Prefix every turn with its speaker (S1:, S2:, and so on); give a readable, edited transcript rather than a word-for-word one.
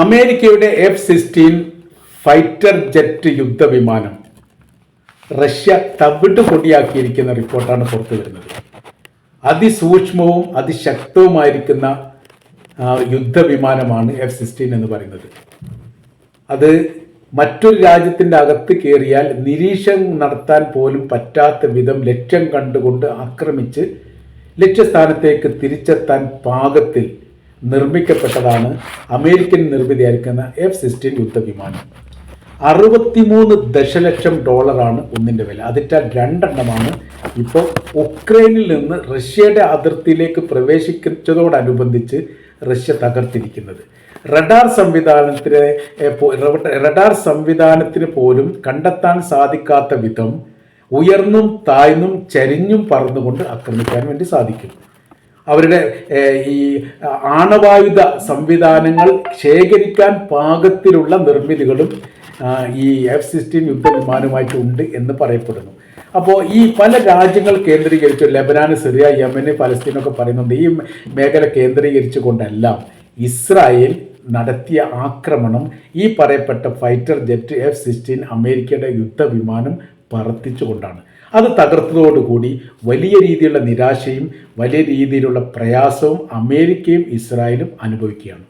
S1: അമേരിക്കയുടെ F-16 fighter jet യുദ്ധവിമാനം Russia തവിട്ട് പൊടിയാക്കിയിരിക്കുന്ന റിപ്പോർട്ടാണ് പുറത്തു വരുന്നത്. അതിസൂക്ഷ്മവും അതിശക്തവുമായിരിക്കുന്ന യുദ്ധവിമാനമാണ് F-16 എന്ന് പറയുന്നത്. അത് മറ്റൊരു രാജ്യത്തിൻ്റെ അകത്ത് കയറിയാൽ നിരീക്ഷണം നടത്താൻ പോലും പറ്റാത്ത വിധം ലക്ഷ്യം കണ്ടുകൊണ്ട് ആക്രമിച്ച് ലക്ഷ്യസ്ഥാനത്തേക്ക് തിരിച്ചെത്താൻ പാകത്തിൽ നിർമ്മിക്കപ്പെട്ടതാണ് അമേരിക്കൻ നിർമ്മിതിയായിരിക്കുന്ന F-16 യുദ്ധവിമാനം. 63 ദശലക്ഷം ഡോളറാണ് ഒന്നിൻ്റെ വില. അതിറ്റാൽ 2 എണ്ണമാണ് ഇപ്പോൾ ഉക്രൈനിൽ നിന്ന് റഷ്യയുടെ അതിർത്തിയിലേക്ക് പ്രവേശിച്ചതോടനുബന്ധിച്ച് റഷ്യ തകർത്തിരിക്കുന്നത്. റഡാർ സംവിധാനത്തിന് പോലും കണ്ടെത്താൻ സാധിക്കാത്ത വിധം ഉയർന്നും താഴ്ന്നും ചരിഞ്ഞും പറന്നുകൊണ്ട് ആക്രമിക്കാൻ വേണ്ടി സാധിക്കും. അവരുടെ ഈ ആണവായുധ സംവിധാനങ്ങൾ ശേഖരിക്കാൻ പാകത്തിലുള്ള നിർമ്മിതികളും ഈ F-16 യുദ്ധവിമാനമായിട്ടുണ്ട് എന്ന് പറയപ്പെടുന്നു. അപ്പോൾ ഈ പല രാജ്യങ്ങൾ കേന്ദ്രീകരിച്ച് ലെബനാൻ, സിറിയ, യമന്, പലസ്തീനൊക്കെ പറയുന്നുണ്ട്. ഈ മേഖല കേന്ദ്രീകരിച്ചു കൊണ്ടെല്ലാം ഇസ്രായേൽ നടത്തിയ ആക്രമണം ഈ പറയപ്പെട്ട ഫൈറ്റർ ജെറ്റ് F-16 അമേരിക്കയുടെ യുദ്ധവിമാനം പറത്തിച്ചുകൊണ്ടാണ്. അത് തകർത്തതോടുകൂടി വലിയ രീതിയിലുള്ള നിരാശയും വലിയ രീതിയിലുള്ള പ്രയാസവും അമേരിക്കയും ഇസ്രായേലും അനുഭവിക്കുകയാണ്.